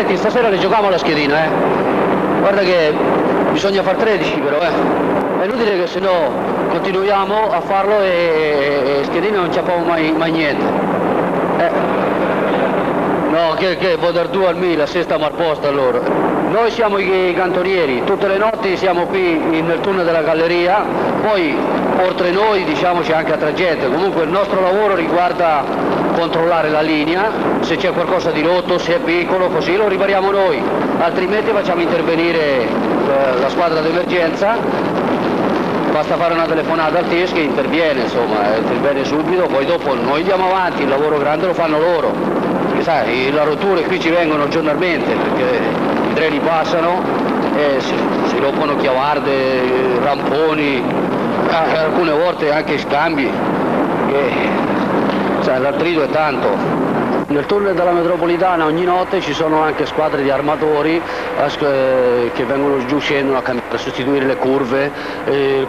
Senti, stasera le giochiamo alla schedina, Guarda che bisogna far 13 però, È inutile che se no continuiamo a farlo e schedina non ciappiamo mai niente. No, che può dar 2 al Milan, se stiamo al posto allora. Noi siamo i cantonieri, tutte le notti siamo qui nel tunnel della galleria, poi oltre noi diciamo c'è anche altra gente, comunque il nostro lavoro riguarda controllare la linea, se c'è qualcosa di rotto, se è piccolo, così lo ripariamo noi, altrimenti facciamo intervenire la squadra d'emergenza, basta fare una telefonata al TIS che interviene, insomma, interviene subito, poi dopo noi andiamo avanti, il lavoro grande lo fanno loro, perché sai, le rotture qui ci vengono giornalmente, perché i treni passano e si rompono chiavarde, ramponi, alcune volte anche scambi, l'artrito è tanto. Nel tunnel della metropolitana ogni notte ci sono anche squadre di armatori che vengono giù, scendono a sostituire le curve,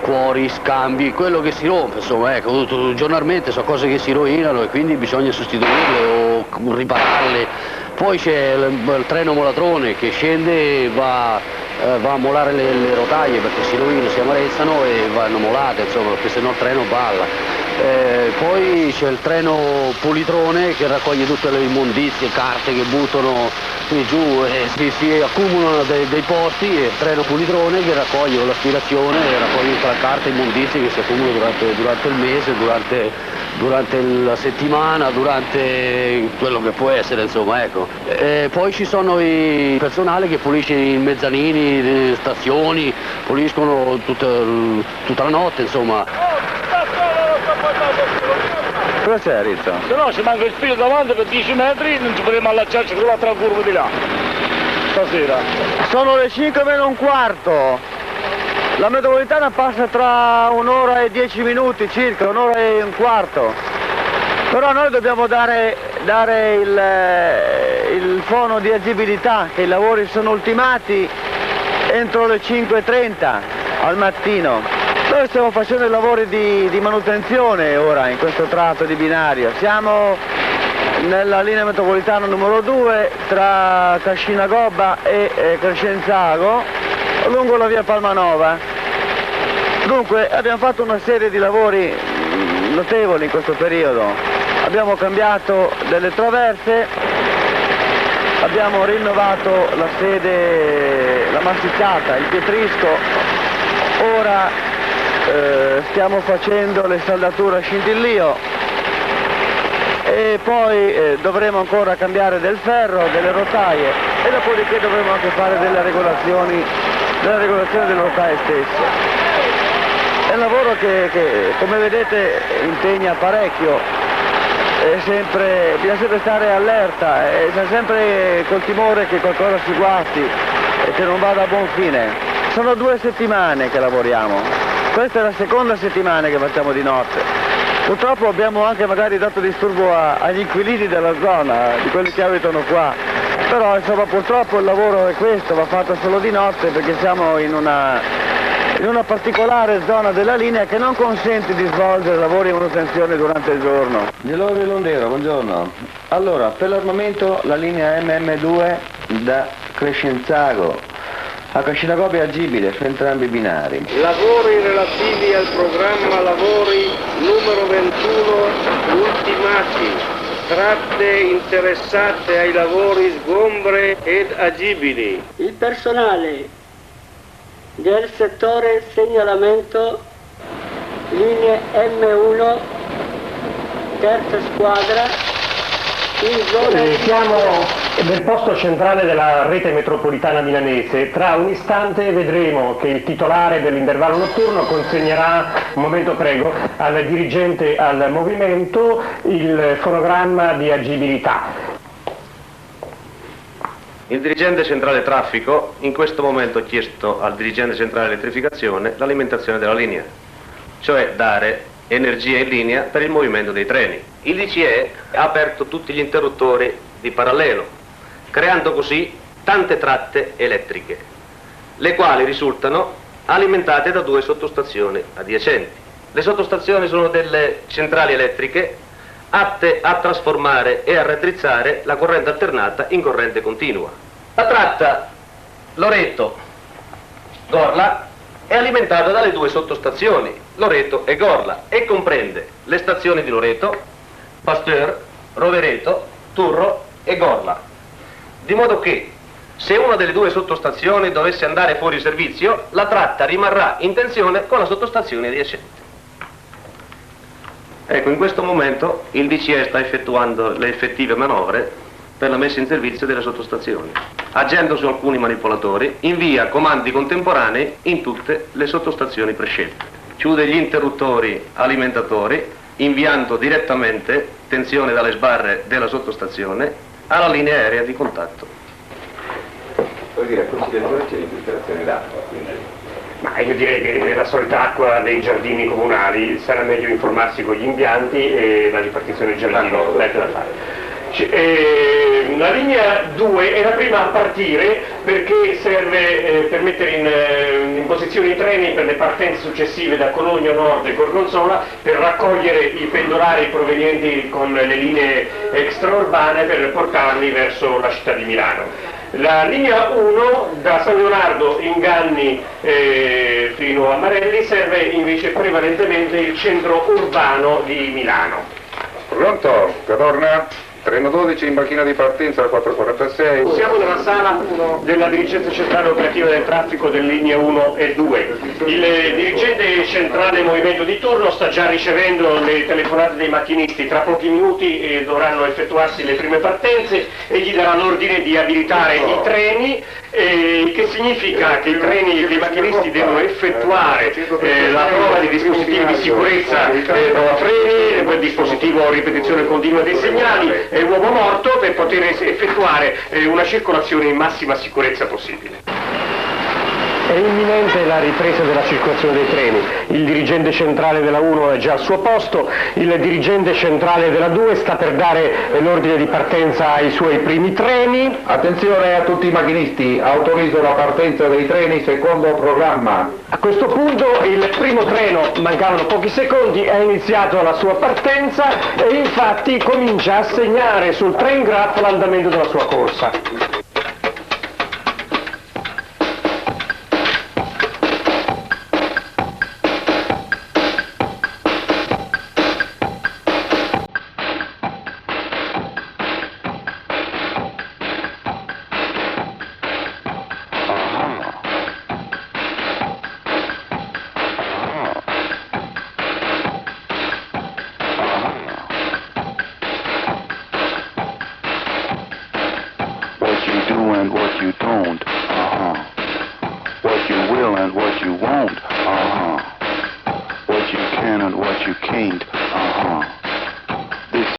cuori, scambi, quello che si rompe, insomma, ecco, giornalmente sono cose che si rovinano e quindi bisogna sostituirle o ripararle. Poi c'è il treno molatrone che scende e va a molare le rotaie perché si rovinano, si amarezzano e vanno molate, insomma, perché sennò il treno balla. Poi c'è il treno pulitrone che raccoglie tutte le immondizie, carte che buttano giù e si accumulano dei posti, e il treno pulitrone che raccoglie con l'aspirazione e raccoglie tutta la carta e immondizie che si accumulano durante il mese, durante la settimana, durante quello che può essere, insomma, ecco. Poi ci sono i personale che pulisce i mezzanini, le stazioni, puliscono tutta la notte, insomma. Cosa c'è, Rizzo? Se no ci manca il filo davanti per 10 metri, non ci potremo allacciarci con l'altra curva di là. Stasera. Sono le 5 meno un quarto. La metropolitana passa tra un'ora e 10 minuti circa, un'ora e un quarto. Però noi dobbiamo dare il fono di agibilità, che i lavori sono ultimati entro le 5:30 al mattino. Noi stiamo facendo i lavori di manutenzione ora in questo tratto di binario. Siamo nella linea metropolitana numero 2 tra Cascina Gobba e Crescenzago lungo la via Palmanova. Dunque abbiamo fatto una serie di lavori notevoli in questo periodo. Abbiamo cambiato delle traverse, abbiamo rinnovato la sede, la massicciata, il pietrisco. Ora stiamo facendo le saldature a scintillio e poi dovremo ancora cambiare del ferro, delle rotaie e dopodiché dovremo anche fare della regolazione delle rotaie stesse. È un lavoro che come vedete impegna parecchio, bisogna sempre stare allerta, c'è sempre col timore che qualcosa si guasti e che non vada a buon fine. Sono 2 settimane che lavoriamo. Questa è la seconda settimana che facciamo di notte. Purtroppo abbiamo anche magari dato disturbo agli inquilini della zona, di quelli che abitano qua. Però insomma purtroppo il lavoro è questo, va fatto solo di notte perché siamo in una particolare zona della linea che non consente di svolgere lavori di manutenzione durante il giorno. Gelore Londero, buongiorno. Allora, per l'armamento la linea MM2 da Crescenzago a Cascina Gobba è agibile su entrambi i binari. Lavori relativi al programma lavori numero 21 ultimati. Tratte interessate ai lavori sgombre ed agibili. Il personale del settore segnalamento linee M1 terza squadra in zona siamo nel posto centrale della rete metropolitana milanese. Tra un istante vedremo che il titolare dell'intervallo notturno consegnerà, un momento prego, al dirigente al movimento il fonogramma di agibilità. Il dirigente centrale traffico in questo momento ha chiesto al dirigente centrale elettrificazione l'alimentazione della linea, cioè dare energia in linea per il movimento dei treni. Il DCE ha aperto tutti gli interruttori di parallelo, creando così tante tratte elettriche, le quali risultano alimentate da 2 sottostazioni adiacenti. Le sottostazioni sono delle centrali elettriche atte a trasformare e a raddrizzare la corrente alternata in corrente continua. La tratta Loreto-Gorla è alimentata dalle due sottostazioni, Loreto e Gorla, e comprende le stazioni di Loreto, Pasteur, Rovereto, Turro e Gorla. Di modo che se una delle due sottostazioni dovesse andare fuori servizio, la tratta rimarrà in tensione con la sottostazione adiacente. Ecco, in questo momento il DCE sta effettuando le effettive manovre per la messa in servizio delle sottostazioni. Agendo su alcuni manipolatori, invia comandi contemporanei in tutte le sottostazioni prescelte. Chiude gli interruttori alimentatori, inviando direttamente tensione dalle sbarre della sottostazione alla linea aerea di contatto. Vuol dire, a considerazione c'è l'infiltrazione d'acqua, quindi... Ma io direi che la solita acqua dei giardini comunali sarà meglio informarsi con gli impianti e la ripartizione giardino, niente da fare. La linea 2 è la prima a partire perché serve per mettere in posizione i treni per le partenze successive da Cologno Nord e Gorgonzola, per raccogliere i pendolari provenienti con le linee extraurbane per portarli verso la città di Milano. La linea 1 da San Leonardo Inganni fino a Marelli serve invece prevalentemente il centro urbano di Milano. Pronto? Cadorna? Treno 12 in macchina di partenza al 446. Siamo nella sala della dirigenza centrale operativa del traffico delle linee 1 e 2. Il dirigente centrale movimento di turno sta già ricevendo le telefonate dei macchinisti. Tra pochi minuti dovranno effettuarsi le prime partenze e gli darà l'ordine di abilitare i treni, che significa che i treni dei macchinisti devono effettuare la prova dei dispositivi di sicurezza, prova freni, dispositivo ripetizione continua dei segnali e uomo morto, per poter effettuare una circolazione in massima sicurezza possibile. È imminente la ripresa della circolazione dei treni. Il dirigente centrale della 1 è già al suo posto, il dirigente centrale della 2 sta per dare l'ordine di partenza ai suoi primi treni. Attenzione a tutti i macchinisti, autorizzo la partenza dei treni secondo programma. A questo punto il primo treno, mancavano pochi secondi, ha iniziato la sua partenza e infatti comincia a segnare sul train graph l'andamento della sua corsa. And what you don't, what you will and what you won't, what you can and what you can't, This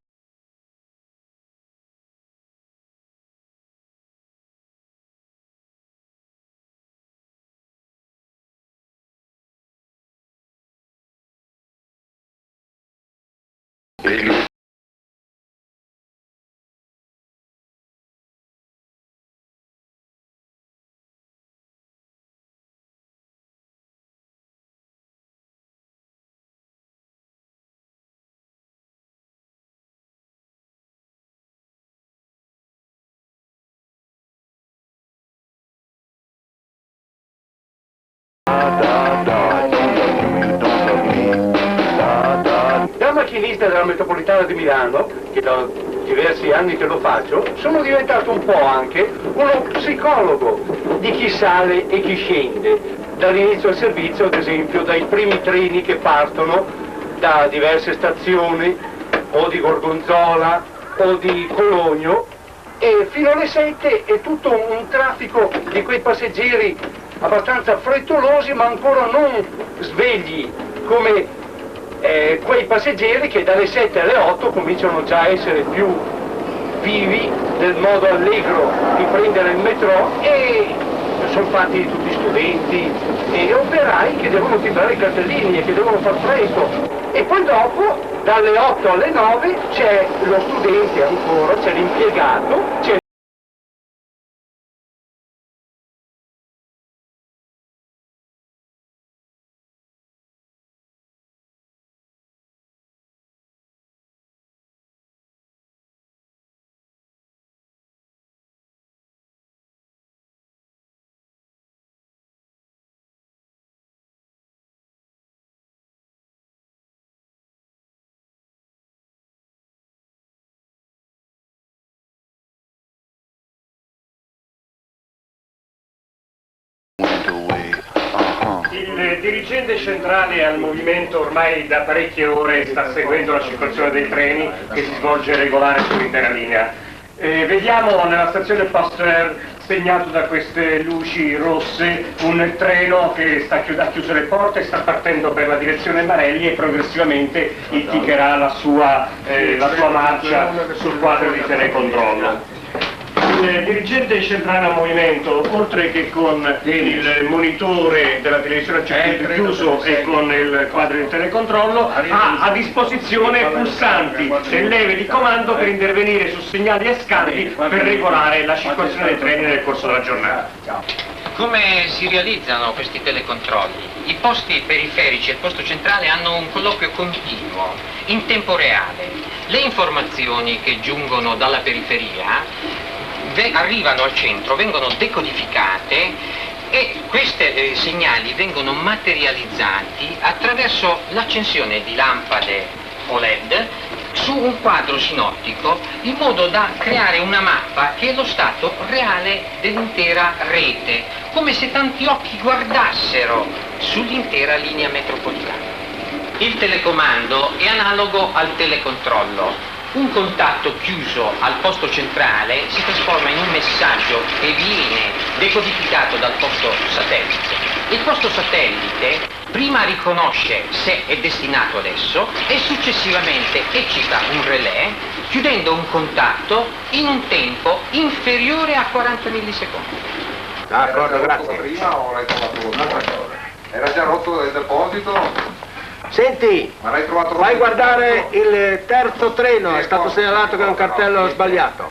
Da macchinista della metropolitana di Milano, che da diversi anni che lo faccio, sono diventato un po' anche uno psicologo di chi sale e chi scende. Dall'inizio al servizio, ad esempio, dai primi treni che partono da diverse stazioni, o di Gorgonzola o di Cologno, e fino alle 7 è tutto un traffico di quei passeggeri abbastanza frettolosi ma ancora non svegli, come quei passeggeri che dalle 7 alle 8 cominciano già a essere più vivi nel modo allegro di prendere il metro, e sono fatti tutti studenti e operai che devono timbrare i cartellini e che devono far presto, e poi dopo dalle 8 alle 9 c'è lo studente ancora, c'è l'impiegato, c'è dirigente centrale al movimento ormai da parecchie ore sta seguendo la circolazione dei treni che si svolge regolare sull'intera linea. Vediamo nella stazione Pasteur, segnato da queste luci rosse, un treno che ha chiuso le porte, sta partendo per la direzione Marelli e progressivamente indicherà la sua marcia sul quadro di telecontrollo. Il dirigente centrale al movimento, oltre che con il monitore della televisione a circuito chiuso e con il quadro di telecontrollo, ha a disposizione pulsanti e leve di comando per intervenire su segnali e scambi per regolare la circolazione dei treni nel corso della giornata. Come si realizzano questi telecontrolli? I posti periferici e il posto centrale hanno un colloquio continuo, in tempo reale. Le informazioni che giungono dalla periferia arrivano al centro, vengono decodificate e questi segnali vengono materializzati attraverso l'accensione di lampade OLED su un quadro sinottico in modo da creare una mappa che è lo stato reale dell'intera rete, come se tanti occhi guardassero sull'intera linea metropolitana. Il telecomando è analogo al telecontrollo. Un contatto chiuso al posto centrale si trasforma in un messaggio che viene decodificato dal posto satellite. Il posto satellite prima riconosce se è destinato ad esso e successivamente eccita un relè chiudendo un contatto in un tempo inferiore a 40 millisecondi. D'accordo, grazie. Prima o l'hai trovato un'altra cosa? Era già rotto il deposito? Senti, vai a guardare il terzo treno, è stato segnalato che è un cartello sbagliato.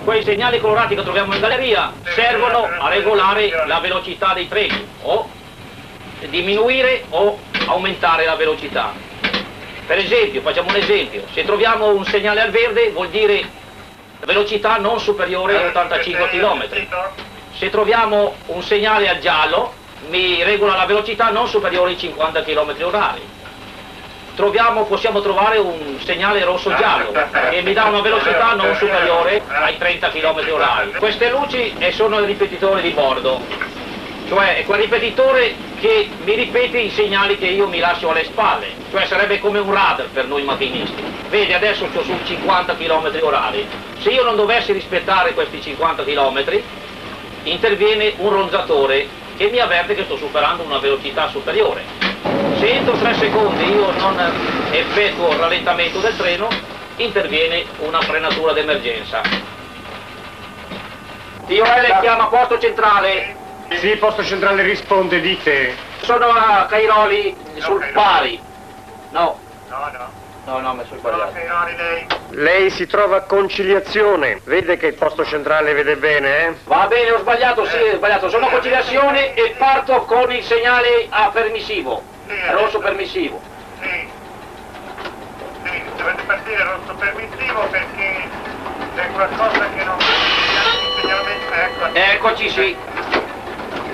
Quei segnali colorati che troviamo in galleria servono a regolare la velocità dei treni, o diminuire o aumentare la velocità. Per esempio, facciamo un esempio, se troviamo un segnale al verde vuol dire velocità non superiore a 85 km. Se troviamo un segnale al giallo mi regola la velocità non superiore ai 50 km/h. Possiamo trovare un segnale rosso-giallo che mi dà una velocità non superiore ai 30 km/h. Queste luci sono il ripetitore di bordo, cioè è quel ripetitore che mi ripete i segnali che io mi lascio alle spalle, cioè sarebbe come un radar per noi macchinisti. Vedi, adesso sto su 50 km/h. Se io non dovessi rispettare questi 50 km, interviene un ronzatore che mi avverte che sto superando una velocità superiore. Se entro 3 secondi io non effettuo il rallentamento del treno, interviene una frenatura d'emergenza. TOL chiama posto centrale. Sì, posto centrale risponde, dite. Sono a Cairoli sul Pari. No, mi sono sbagliato. Lei si trova a Conciliazione, vede che il posto centrale vede bene, eh? Va bene, ho sbagliato, sì, ho sbagliato. Sono a Conciliazione e parto con il segnale a permissivo, rosso permissivo. Sì, dovete partire rosso permissivo perché c'è qualcosa che non il segnalamento, ecco. Eccoci, sì.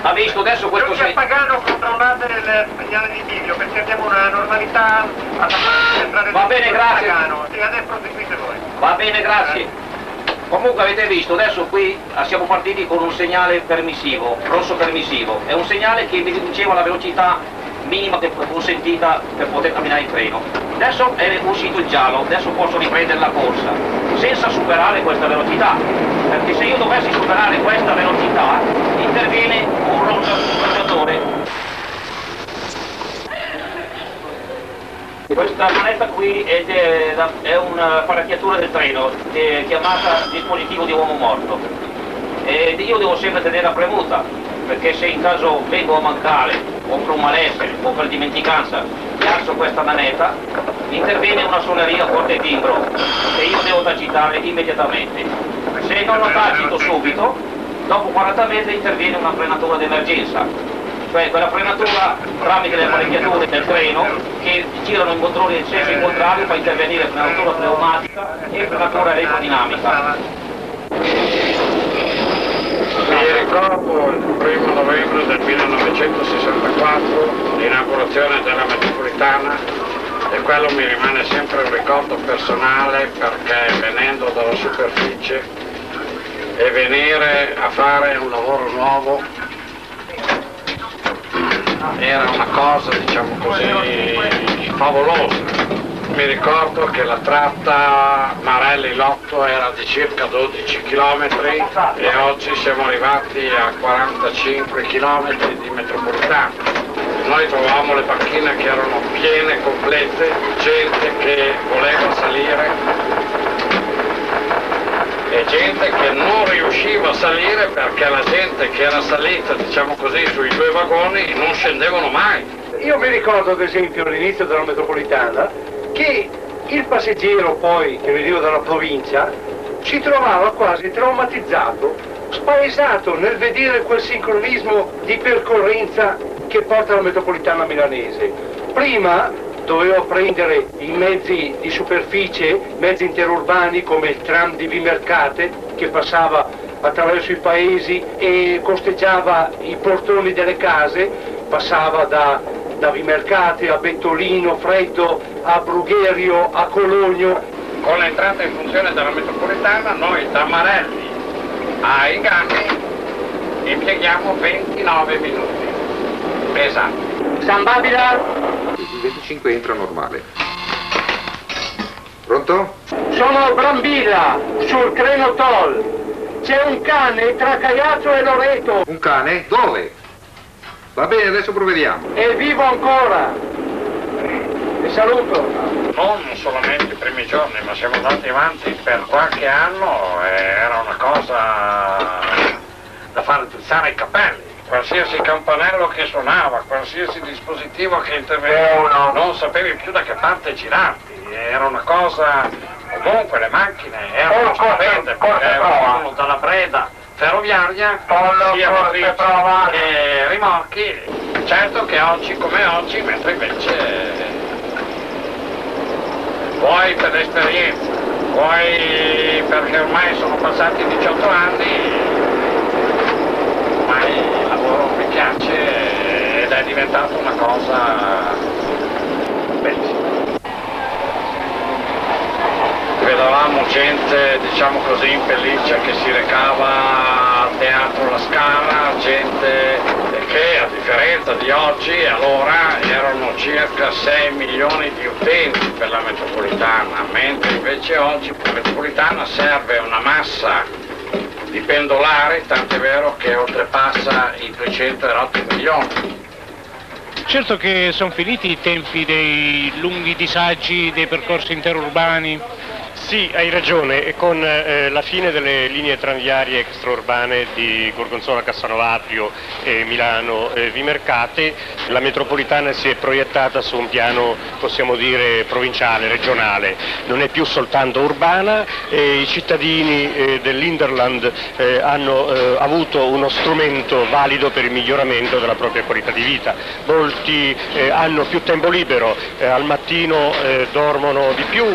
Ha visto adesso questo segnale? a Pagano controllate il segnale di video perché abbiamo una normalità alla centrale. Va bene, grazie. Pagano e adesso proseguite voi. Va bene, grazie. Comunque avete visto, adesso qui siamo partiti con un segnale permissivo, rosso permissivo. È un segnale che mi riduceva la velocità minima che consentita per poter camminare in treno. Adesso è uscito il giallo, adesso posso riprendere la corsa senza superare questa velocità, perché se io dovessi superare questa velocità interviene un ronzatore. Questa manetta qui è un'apparecchiatura del treno, chiamata dispositivo di uomo morto, e io devo sempre tenerla premuta, perché se in caso vengo a mancare o per un malessere o per dimenticanza alzo questa manetta, interviene una suoneria forte timbro che io devo tacitare immediatamente. Se non lo tacito subito, dopo 40 metri interviene una frenatura d'emergenza, cioè quella frenatura tramite le apparecchiature del treno che girano in controlli in senso incontrario fa intervenire frenatura pneumatica e frenatura eletrodinamica. Mi ricordo il 1° novembre del 1964, l'inaugurazione della metropolitana, e quello mi rimane sempre un ricordo personale perché venendo dalla superficie e venire a fare un lavoro nuovo era una cosa, diciamo così, favolosa. Mi ricordo che la tratta Marelli-Lotto era di circa 12 km e oggi siamo arrivati a 45 km di metropolitana. Noi trovavamo le banchine che erano piene, complete, gente che voleva salire e gente che non riusciva a salire perché la gente che era salita, diciamo così, sui due vagoni non scendevano mai. Io mi ricordo ad esempio all'inizio della metropolitana che il passeggero poi che veniva dalla provincia si trovava quasi traumatizzato, spaesato nel vedere quel sincronismo di percorrenza che porta la metropolitana milanese. Prima doveva prendere i mezzi di superficie, mezzi interurbani come il tram di Vimercate che passava attraverso i paesi e costeggiava i portoni delle case, passava da Vimercate a Bettolino, Freddo, a Brugherio, a Cologno. Con l'entrata in funzione della metropolitana noi da Marelli a Inganni impieghiamo 29 minuti. Esatto. San Babila? Il 25 entra normale. Pronto? Sono Brambilla, sul Creno Toll. C'è un cane tra Caiazzo e Loreto. Un cane? Dove? Va bene, adesso provvediamo. È vivo ancora. Vi saluto. Non solamente i primi giorni, ma siamo andati avanti per qualche anno e era una cosa da fare drizzare i capelli. Qualsiasi campanello che suonava, qualsiasi dispositivo che interveniva, non sapevi più da che parte girarti. Era una cosa, comunque le macchine erano stupende perché venivano dalla Breda ferroviaria, sia motrici che rimorchi. Certo che oggi come oggi, mentre invece vuoi per l'esperienza, vuoi perché ormai sono passati 18 anni, ormai il lavoro mi piace ed è diventato una cosa bellissima. Vedevamo gente, diciamo così, in pelliccia che si recava al Teatro La Scala, gente che a differenza di oggi allora erano circa 6 milioni di utenti per la metropolitana, mentre invece oggi per la metropolitana serve una massa di pendolari, tant'è vero che oltrepassa i 208 milioni. Certo che sono finiti i tempi dei lunghi disagi, dei percorsi interurbani. Sì, hai ragione, e con la fine delle linee tranviarie extraurbane di Gorgonzola, Cassanovaprio, Milano, Vimercate, la metropolitana si è proiettata su un piano, possiamo dire, provinciale, regionale. Non è più soltanto urbana, e i cittadini dell'Interland hanno avuto uno strumento valido per il miglioramento della propria qualità di vita. Molti hanno più tempo libero, al mattino dormono di più,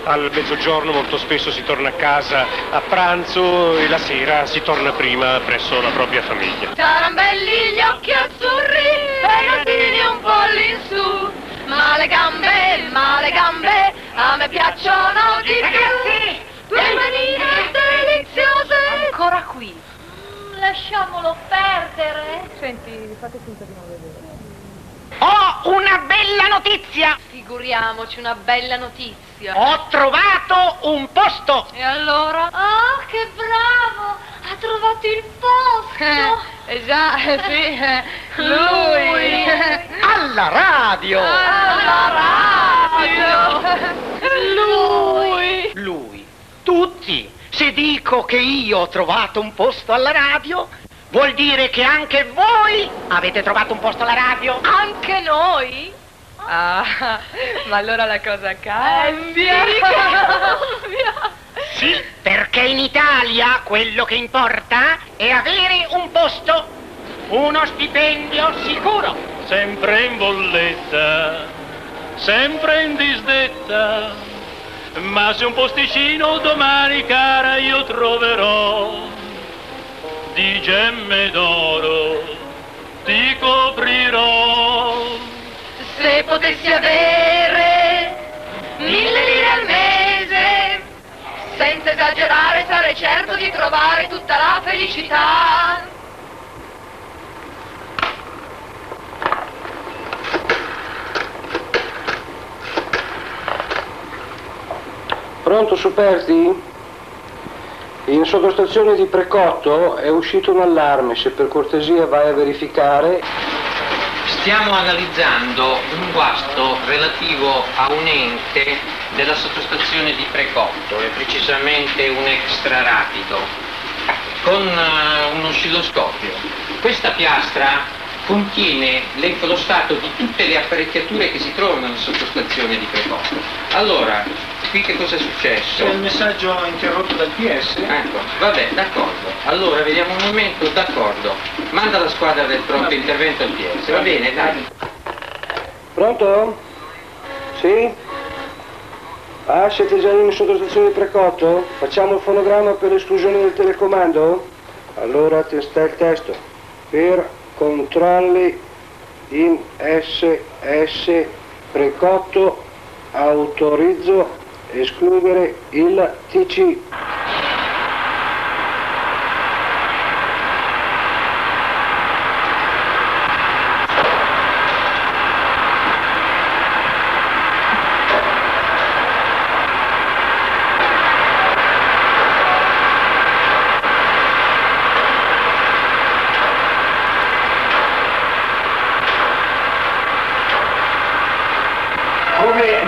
al mezzogiorno molto spesso si torna a casa a pranzo e la sera si torna prima presso la propria famiglia. Tarambelli gli occhi azzurri e i gattini un po' all'insù, ma le gambe a me piacciono di più. Due manine deliziose ancora qui. Lasciamolo perdere. Senti, fate finta di non vedere. Ho una bella notizia! Figuriamoci, una bella notizia. Ho trovato un posto! E allora? Ah, che bravo! Ha trovato il posto! Già, sì, lui! Alla radio! Alla radio! Lui! Tutti! Se dico che io ho trovato un posto alla radio, vuol dire che anche voi avete trovato un posto alla radio? Anche noi? Ah, ma allora la cosa cambia. Sì, perché in Italia quello che importa è avere un posto, uno stipendio sicuro. Sempre in bolletta, sempre in disdetta, ma se un posticino domani, cara, io troverò, di gemme d'oro ti coprirò. Se potessi avere 1000 lire al mese, senza esagerare sarei certo di trovare tutta la felicità. Pronto Superti? In sottostazione di Precotto è uscito un allarme, se per cortesia vai a verificare. Stiamo analizzando un guasto relativo a un ente della sottostazione di Precotto, e precisamente un extra rapido, con un oscilloscopio. Questa piastra contiene lo stato di tutte le apparecchiature che si trovano nella sottostazione di Precotto. Allora, qui che cosa è successo? C'è il messaggio interrotto dal PS? Ecco, vabbè, d'accordo. Allora, vediamo un momento, d'accordo. Manda la squadra del pronto intervento al PS, va bene, dai. Pronto? Sì? Ah, siete già in sottostazione di Precotto? Facciamo il fonogramma per l'esclusione del telecomando? Allora sta il testo. Per controlli in SS Precotto autorizzo escludere il TC.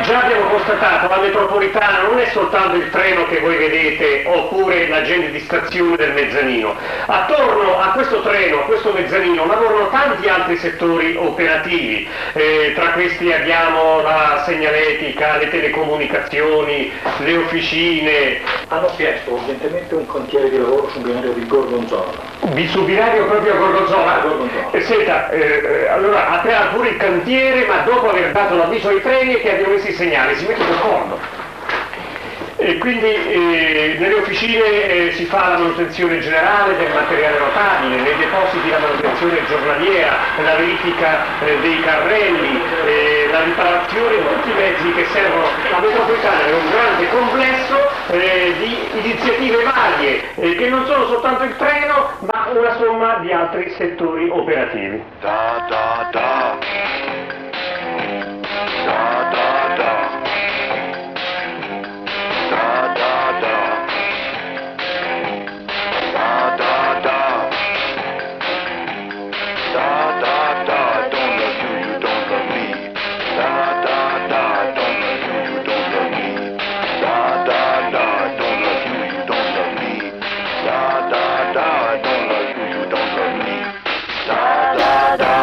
Già abbiamo constatato, la metropolitana non è soltanto il treno che voi vedete oppure l'agente di stazione del mezzanino. Attorno a questo treno, a questo mezzanino, lavorano tanti altri settori operativi. Tra questi abbiamo la segnaletica, le telecomunicazioni, le officine. Hanno chiesto urgentemente un cantiere di lavoro sul binario di Gorgonzola. Sul binario proprio a Gorgonzola? Senta, allora apriamo pure il cantiere, ma dopo aver dato l'avviso ai treni e che abbiamo messo i segnali, si mette d'accordo. E quindi nelle officine si fa la manutenzione generale del materiale rotabile, nei depositi la manutenzione giornaliera, la verifica dei carrelli, la riparazione di tutti i mezzi che servono. La metropolitana è un grande complesso di iniziative varie, che non sono soltanto il treno, ma una somma di altri settori operativi. Da da da. Da da da. Da da da. Da da da. Da da da. Don't love you, you don't love me. Da da da. Don't love you, you don't love me. Da da da. Don't love you, you don't love me. Da da da. Don't love you, you don't love me. Da da da.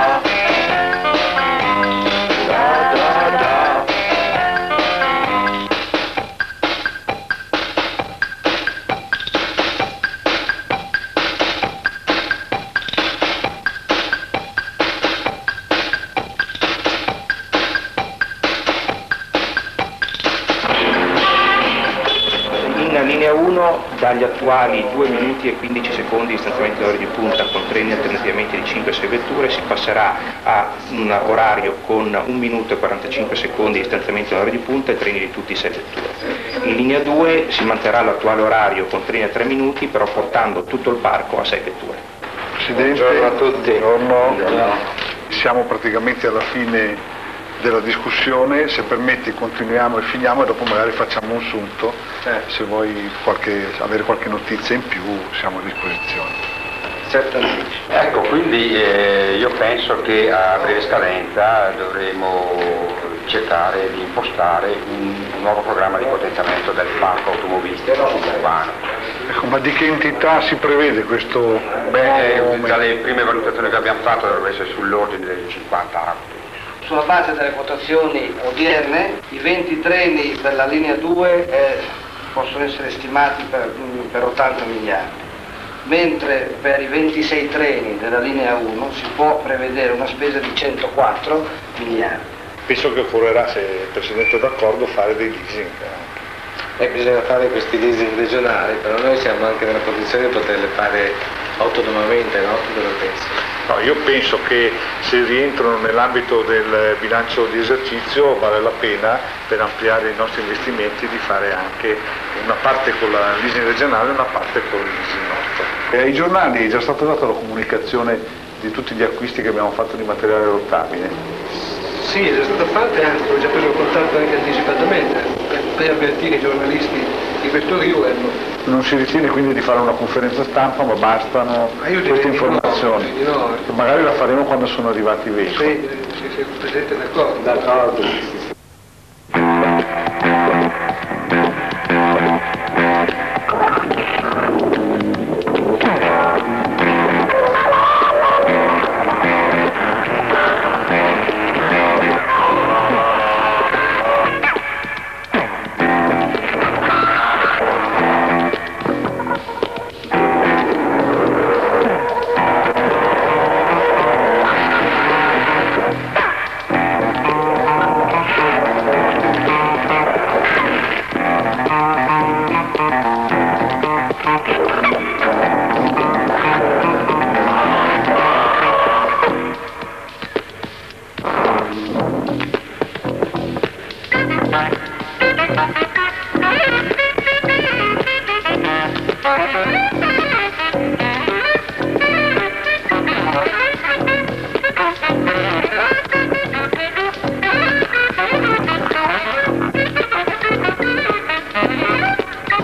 Linea 1, dagli attuali 2 minuti e 15 secondi di stanziamento delle ore di punta con treni alternativamente di 5 e 6 vetture, si passerà a un orario con 1 minuto e 45 secondi di stanziamento delle ore di punta e treni di tutti i 6 vetture. In linea 2 si manterrà l'attuale orario con treni a 3 minuti, però portando tutto il parco a 6 vetture. Presidente, buongiorno a tutti. Buongiorno. Siamo praticamente alla fine della discussione, se permetti continuiamo e finiamo e dopo magari facciamo un sunto, se vuoi avere qualche notizia in più siamo a disposizione. Ecco, quindi io penso che a breve scadenza dovremo cercare di impostare un nuovo programma di potenziamento del parco automobilistico suburbano. Ecco, ma di che entità si prevede questo? Dalle prime valutazioni che abbiamo fatto dovrebbe essere sull'ordine dei 50 auto. Sulla base delle quotazioni odierne, i 20 treni per la linea 2 possono essere stimati per 80 miliardi, mentre per i 26 treni della linea 1 si può prevedere una spesa di 104 miliardi. Penso che occorrerà, se il Presidente è d'accordo, fare dei leasing. Bisogna fare questi leasing regionali, però noi siamo anche nella condizione di poterle fare autonomamente, no? Tu cosa pensi? No, io penso che se rientrano nell'ambito del bilancio di esercizio vale la pena, per ampliare i nostri investimenti, di fare anche una parte con la leasing regionale e una parte con il leasing nostro. E ai giornali è già stata data la comunicazione di tutti gli acquisti che abbiamo fatto di materiale rotabile? Sì, è già stata fatta e anche ho già preso contatto anche anticipatamente. per avvertire i giornalisti di questo riuello. Non si ritiene quindi di fare una conferenza stampa, ma bastano queste informazioni. Magari la faremo quando sono arrivati i veicoli. Se il Presidente è d'accordo. D'accordo.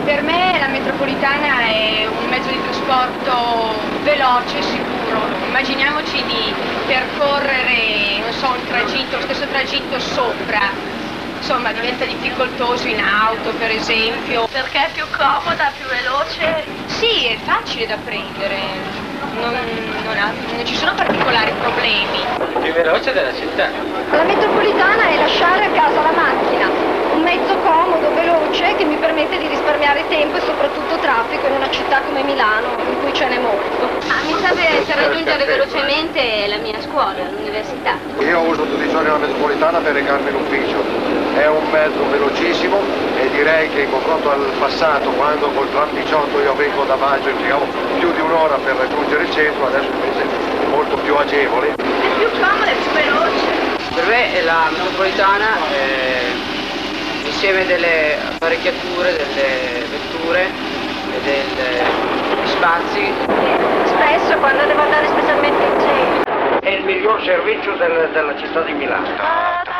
Per me la metropolitana è un mezzo di trasporto veloce e sicuro. Immaginiamoci di percorrere, non so, un tragitto, lo stesso tragitto sopra. Insomma, diventa difficoltoso in auto, per esempio. Perché è più comoda, più veloce? Sì, è facile da prendere. Non ci sono particolari problemi. Più veloce della città. La metropolitana è lasciare a casa la macchina, un mezzo comodo, veloce, che mi permette di risparmiare tempo e soprattutto traffico in una città come Milano, in cui ce n'è molto. Mi serve per raggiungere velocemente la mia scuola, l'università. Io uso tutti i giorni la metropolitana per recarmi in ufficio. È un mezzo velocissimo e direi che in confronto al passato, quando col tram 18 io vengo da Maggio e impiegavo più di un'ora per raggiungere il centro, adesso invece è molto più agevole. È più comoda e più veloce. Per me la metropolitana è l'insieme delle apparecchiature, delle vetture e degli spazi. Spesso quando devo andare specialmente in centro. È il miglior servizio della città di Milano.